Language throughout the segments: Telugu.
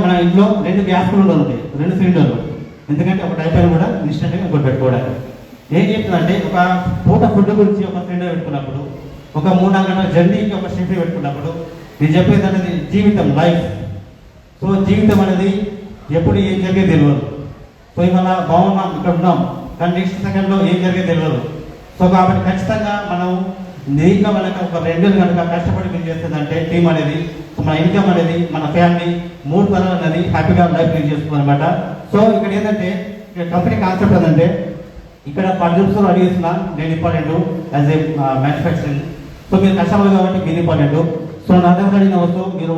మన ఇంట్లో 2 గ్యాస్ సిలిండర్లు ఉంటాయి, 2 సిలిండర్లు. ఎందుకంటే ఒక టైప్ అయినా కూడా ఇన్స్టెంట్గా ఇంకోటి పెట్టుకోవడానికి. ఏం చెప్తుందంటే ఒక పూట ఫుడ్ గురించి ఒక సిలిండర్ పెట్టుకున్నప్పుడు, ఒక 3-4 గంటల జర్నీకి ఒక షిఫ్ట్ పెట్టుకున్నప్పుడు, నేను చెప్పేది అనేది జీవితం, లైఫ్. సో జీవితం అనేది ఎప్పుడు ఏం జరిగేది తెలియదు. సో ఇవాళ బాగున్నాం, ఇక్కడ ఉన్నాం, కానీ నెక్స్ట్ సెకండ్లో ఏం జరిగేది తెలియదు. సో కాబట్టి ఖచ్చితంగా మనం నీట్గా మనకు ఒక 2 నెలలు కనుక కష్టపడి మీరు చేస్తుందంటే టీం అనేది, మన ఇన్కమ్ అనేది, మన ఫ్యామిలీ 3 తరాలు అనేది హ్యాపీగా లైఫ్ లీడ్ చేస్తుంది అనమాట. సో ఇక్కడ ఏంటంటే కంపెనీ కాన్సెప్ట్ ఏంటంటే ఇక్కడ 10 రూపీస్ అడిగిస్తున్నా నేను important as a manufacturing. So మీరు కస్టమర్ కాబట్టి మీరు ఇంపార్టెంట్. సో నా దగ్గర అడిగిన వస్తువు మీరు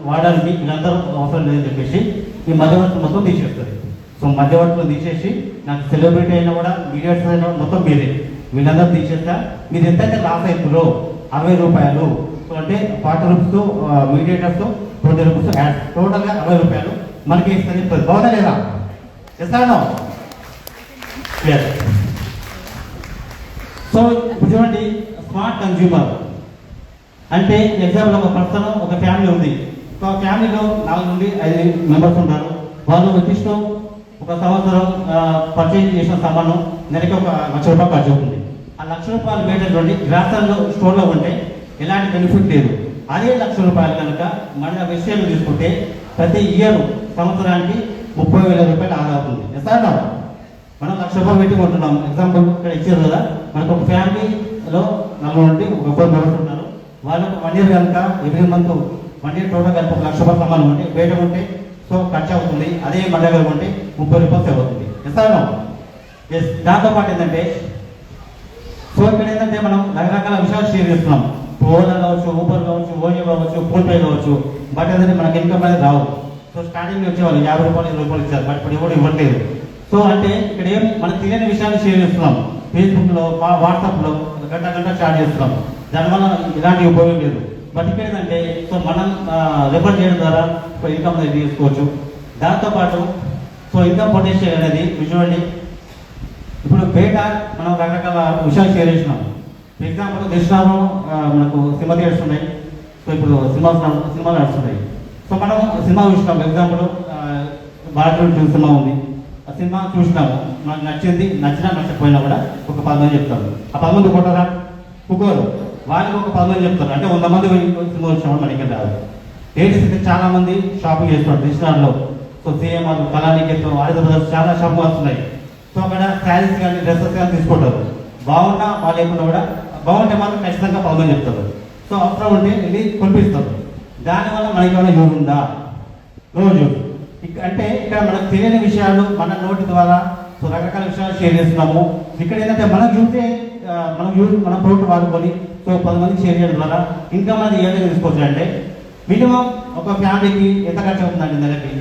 వాడాలని వీళ్ళందరూ అవసరం లేదని చెప్పేసి ఈ మధ్యవర్తులు మొత్తం తీసేస్తుంది. సో మధ్యవర్తులు తీసేసి నాకు సెలబ్రిటీ అయినా కూడా మీడియాస్ అయినా మొత్తం మీరే, వీళ్ళందరూ తీసేస్తా. మీరు ఎంతైతే లాస్ అవుతుందో 60 రూపాయలు, సో అంటే 40 రూపీస్ మీడియేటర్స్తో 20 రూపీస్ యాడ్, టోటల్గా 60 రూపాయలు మనకి ఇస్తుంది. బాగుందా లేదా? చేస్తాను. సో ఇప్పుడు చూడండి, స్మార్ట్ కన్జ్యూమర్ అంటే ఎగ్జాంపుల్ ఒక పర్సన్, ఒక ఫ్యామిలీ ఉంది. ఒక ఫ్యామిలీలో 4 నుండి 5 మెంబర్స్ ఉంటారు. వాళ్ళు నిర్దిష్ట ఒక సంవత్సరం పర్చేజ్ చేసిన సామాను నెలకి ఒక 1,00,000 రూపాయలు ఖర్చు అవుతుంది. ఆ 1,00,000 రూపాయలు బయటటువంటి గ్రాసర్లో స్టోర్లో ఉంటే ఎలాంటి బెనిఫిట్ లేదు. అదే 1,00,000 రూపాయలు కనుక మన విషయాలు తీసుకుంటే ప్రతి ఇయర్ సంవత్సరానికి 30,000 రూపాయలు ఆదా అవుతుంది. ఎస్ఆర్ మనం 1,00,000 రూపాయలు పెట్టి కొంటున్నాం. ఎగ్జాంపుల్ ఇక్కడ ఇచ్చారు కదా, మనకు ఒక ఫ్యామిలీలో 4 నుండి ఒక 4 మెంబర్స్ ఉన్నారు. వాళ్ళకు 1 ఇయర్ కనుక ఎవ్రీ మంత్ 1 ఇయర్ టోటల్ కనుక 1,00,000 రూపాయలు సమానం ఉంటే బయట ఉంటే సో ఖర్చు అవుతుంది. అదే మన దగ్గర ఉంటే 30 రూపాయలు సేవ్ అవుతుంది. SR S. దాంతోపాటు ఏంటంటే సో ఇక్కడ ఏంటంటే మనం రకరకాల విషయాలు షేర్ చేస్తున్నాం. ఓలా కావచ్చు, ఊబర్ కావచ్చు, ఓయో కావచ్చు, ఫోన్పే కావచ్చు. బట్ ఏంటంటే మనకి ఇన్కమ్ అనేది రావు. సో స్టార్టింగ్ వచ్చేవాళ్ళు 50 రూపాయలు 20 రూపాయలు ఇచ్చారు, బట్ ఇప్పుడు ఎవరు ఇవ్వట్లేదు. సో అంటే ఇక్కడ ఏం మనం తెలియని విషయాన్ని షేర్ చేస్తున్నాం. ఫేస్బుక్లో, వాట్సాప్లో గంట స్టార్ట్ చేస్తున్నాం. దానివల్ల ఇలాంటి ఉపయోగం లేదు. బట్ ఇక్కడ ఏంటంటే సో మనం రిఫర్ చేయడం ద్వారా ఇన్కమ్ అనేది తీసుకోవచ్చు. దాంతోపాటు సో ఇన్కమ్ పొటెన్షియల్ అనేది చూడండి, ఇప్పుడు బయట మనం రకరకాల విషయాలు షేర్ చేసినాం. ఫర్ ఎగ్జాంపుల్ దర్శనాలు మనకు సినిమా థియేటర్స్ ఉన్నాయి. సో ఇప్పుడు సినిమాలు నడుస్తున్నాయి. సో మనం సినిమా చూసినాం. ఎగ్జాంపుల్ భారతీయ సినిమా ఉంది, ఆ సినిమా చూసినాము, మనకు నచ్చింది, నచ్చినా నచ్చకపోయినా కూడా ఒక 10 మంది చెప్తారు. ఆ 10 మంది కొట్టారా కుకోరు, వాళ్ళకి ఒక 10 మంది చెప్తారు. అంటే 100 మంది సినిమా వచ్చినప్పుడు మనకి రాదు. లేడీస్ చాలా మంది షాపింగ్ చేస్తున్నారు దర్శనాల్లో. సో సిఎంఆర్, కళానికేతన్, ఆయుధ బ్రదర్స్ చాలా షాపింగ్ వస్తున్నాయి. సో అక్కడ శారీస్ కానీ డ్రెస్సెస్ కానీ తీసుకుంటారు. బాగున్నా బాగాలేకుండా కూడా బాగుంటే మాత్రం ఖచ్చితంగా 10 మంది చెప్తారు. సో అవసరం ఉంటే వెళ్ళి కొనిపిస్తారు. దానివల్ల మనకి ఏమైనా యూజ్ ఉందా? రోజు అంటే ఇక్కడ మనకు తెలియని విషయాలు మన నోటి ద్వారా సో రకరకాల విషయాలు షేర్ చేస్తున్నాము. ఇక్కడ ఏంటంటే మనం చూసే మన ప్రోడక్ట్ వాడుకొని సో 10 మందికి షేర్ చేయడం ద్వారా ఇన్కమ్ అనేది ఏ విధంగా తీసుకోవచ్చు అంటే మినిమం ఒక ఫ్యామిలీకి ఎంత ఖర్చు అవుతుందండి నెలకి?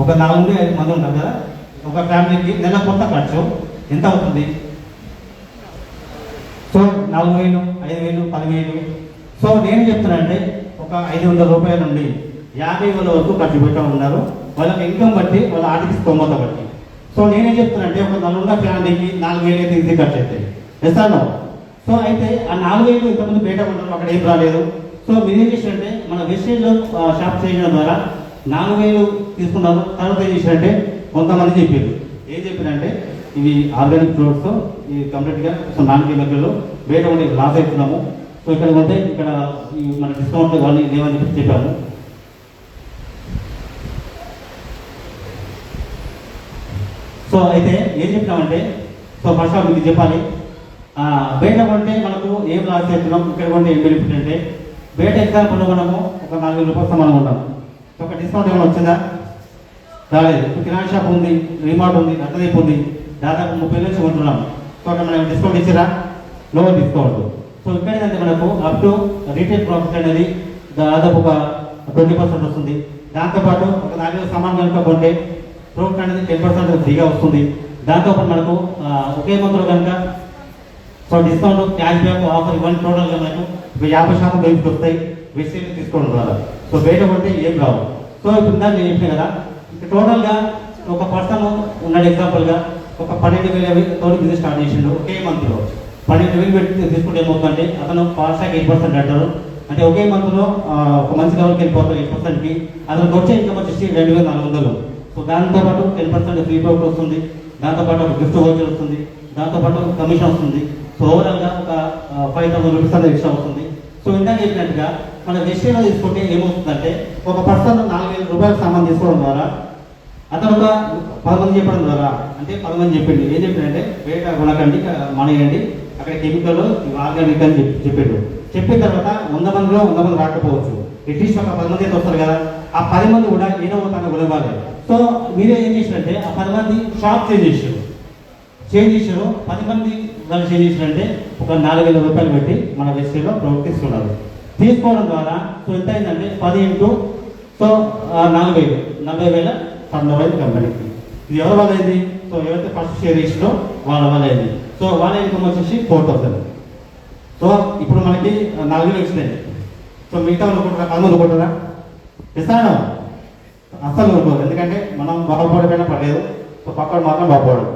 ఒక 4 నుండి 5 మంది ఉంటారు కదా, ఒక ఫ్యామిలీకి నెల కొత్త ఖర్చు ఎంత అవుతుంది? సో 4,000, 5,000, 10,000. సో నేను చెప్తున్నానంటే ఒక 500 రూపాయల నుండి 50,000 వరకు ఖర్చు పెట్టా ఉన్నారు. వాళ్ళకి ఇన్కమ్ బట్టి, వాళ్ళ ఆర్థిక స్తోమత బట్టి. సో నేనేం చెప్తున్నానంటే ఒక 4 ఫ్యామిలీకి 4,000 అయితే ఈజీ ఖర్చు అవుతాయి. చేస్తాను. సో అయితే ఆ 4,000 ఇంతకుముందు బయట ఉంటారు, అక్కడ ఏం రాలేదు. సో మీరు ఏం చేసినట్టే మన వెస్టేజ్లో షాప్ చేయడం ద్వారా 4,000 తీసుకున్నారు. తర్వాత ఏం చేసినట్టే కొంతమంది చెప్పారు. ఏం చెప్పారంటే ఇవి ఆర్గానిక్ ఫ్రూట్స్, ఇవి కంప్లీట్గా సో నాన్ కెమికల్, బయట ఉండి లాస్ అవుతున్నాము. సో ఇక్కడ ఉంటే ఇక్కడ మన డిస్కౌంట్ కానీ లేవని చెప్పి చెప్పాము. సో అయితే ఏం చెప్పినామంటే సో ఫస్ట్ మీకు చెప్పాలి, బయట కొంటే మనకు ఏం లాస్ అవుతున్నాం, ఇక్కడ కొంటే ఏం బెనిఫిట్ అంటే బయట ఎగ్జాంపుల్ మనము ఒక 4,000 రూపాయలు సమానం ఉంటాం. ఒక డిస్కౌంట్ ఏమైనా వచ్చిందా? రాలేదు. కిరాణా షాప్ ఉంది, రీమార్ట్ ఉంది, రద్దదీపు ఉంది, దాదాపు 30 నుంచి కొంటున్నాం. సో అక్కడ మనం డిస్కౌంట్ ఇచ్చారా? No discount. సో ఇక్కడ ఏంటంటే మనకు అప్ టు రీటైల్ ప్రాఫిట్ అనేది దాదాపు ఒక 20% వస్తుంది. దాంతోపాటు ఒక 4,000 సమానం కనుక కొంటే ప్రోడక్ట్ అనేది 10% ఫ్రీగా వస్తుంది. దాంతోపాటు మనకు ఒకే మంత్లో కనుక so discount, cash back offer ఇవన్నీ టోటల్గా మనకు 50% బెనిఫిట్ వస్తాయి వెస్టేజ్ తీసుకోవడం ద్వారా. సో బయట కొంటే ఏం రావు. సో ఇప్పుడు నేను చెప్పిన కదా, టోటల్గా ఒక పర్సన్ ఉన్నాడు. ఎగ్జాంపుల్గా ఒక 12,000 బిజినెస్ స్టార్ట్ చేసిండు ఒకే మంత్లో. 12,000 పెట్టి తీసుకుంటే ఏమవుతుందంటే అతను ఫాస్ట్గా 8% అంటారు. అంటే ఒకే మంత్లో ఒక మంచి లెవెల్కి వెళ్ళిపోతారు 8%కి. అతనికి వచ్చే ఇన్కమ్ వచ్చేసి 2400. సో దాంతోపాటు 10% ఫ్రీ ప్రోడక్ట్ వస్తుంది, దాంతోపాటు ఒక గిఫ్ట్ వోచర్ వస్తుంది, దాంతోపాటు కమిషన్ వస్తుంది. సో ఓవరాల్గా ఒక 5000 రూపీస్ అనేది ఎక్స్ట్రా వస్తుంది. సో ఇందాక చెప్పినట్టుగా మన వెస్టేజ్లో తీసుకుంటే ఏమవుతుందంటే ఒక పర్సన్ 4000 రూపాయల సామాన్ తీసుకోవడం ద్వారా అతను ఒక 10 మంది చెప్పడం ద్వారా, అంటే 10 మంది చెప్పిండు. ఏం చెప్పిండంటే బయట కొనకండి, మానేయండి, అక్కడ కెమికల్ ఆర్గానిక్ అని చెప్పిండు. చెప్పిన తర్వాత 100 మందిలో 100 మంది రాకపోవచ్చు, అట్లీస్ట్ ఒక 10 మంది అయితే వస్తారు కదా. ఆ 10 మంది కూడా ఏదో తన గుణవాలి. సో మీరే ఏం చేశారంటే ఆ 10 మంది షాప్ చేంజ్ చేశారు. 10 మంది వాళ్ళు చేంజ్ చేశారంటే ఒక 4000 రూపాయలు పెట్టి మన వెస్టేజ్లో ప్రోడక్ట్ తీసుకున్నారు. తీసుకోవడం ద్వారా సో ఎంత అయిందంటే 10 ఇంటూ సో 40,000 టర్నోవర్ కంపెనీకి. ఇది ఎవరి వల్ల అయింది? సో ఎవరైతే ఫస్ట్ షేర్ ఇచ్చినో వాళ్ళ వల్ల అయింది. సో వాళ్ళ ఇన్కమ్ వచ్చేసి 4000. సో ఇప్పుడు మనకి 4,000 వచ్చినాయి. సో మిగతా అనుకుంటారా? 10 అనుకుంటారా? ఇస్తాను అస్సలు అనుకోదు, ఎందుకంటే మనం బాగుపడిపోయినా పర్లేదు, సో పక్కన మాత్రం బాగుపడదు.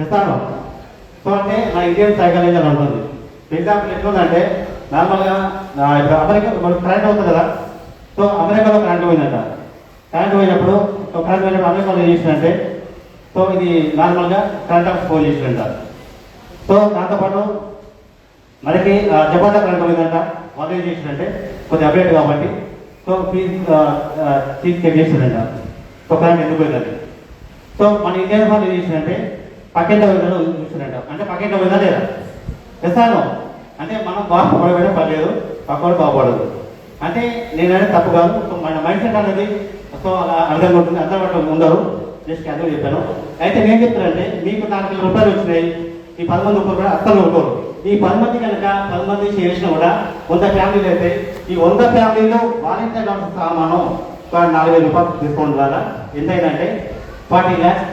ఇస్తాను. సో అంటే నా ఇండియన్ సైకాలజీ అని ఉంటుంది. ఎగ్జాంపుల్ ఎట్లుందంటే నార్మల్గా ఇప్పుడు అమెరికా మనకు కరెంట్ అవుతుంది కదా. సో అమెరికాలో కరెంట్ పోయిందంట. కరెంట్ పోయినప్పుడు అమెరికాలో ఏం చేసిందంటే సో ఇది నార్మల్గా కరెంట్ ఆఫ్ ఫోన్ చేసిందంట. సో దాంతోపాటు మనకి జపాన్లో కరెంట్ పోయిందంట. వాళ్ళు ఏం చేసిందంటే కొద్దిగా అప్డేట్ కాబట్టి సో ఫీజ్ చెక్ చేసిందంట. సో కరెంట్ ఎందుకు పోయిందంటే సో మన ఇండియన్ వాళ్ళు ఏం చేసిందంటే పక్కెంట పోయిందని చూసిందంట. అంటే పక్కెంట పోయిందా లేదా? చేస్తాను. అంటే మనం బాగుపడబోయినా పర్లేదు, పక్కవాడు బాగుపడదు. అంటే నేనైనా తప్పు కాదు. సో మన మైండ్ సెట్ అనేది సో అలా అర్థం ఉంటుంది, అర్థం ఉండరు. జస్ట్ క్యాజువల్ చెప్పాను. అయితే నేను చెప్తానంటే మీకు 4,000 రూపాయలు వచ్చినాయి, ఈ 10 మంది రూపాయలు కూడా అస్సలు ఉంటారు. ఈ 10 మంది కనుక 10 మంది చేసినా కూడా 100 ఫ్యామిలీలు అయితే ఈ 100 ఫ్యామిలీలో వాలంటీర్ సామాను 4,000 రూపాయలు తీసుకోవడం ద్వారా ఎంత అయిందంటే 40 lakhs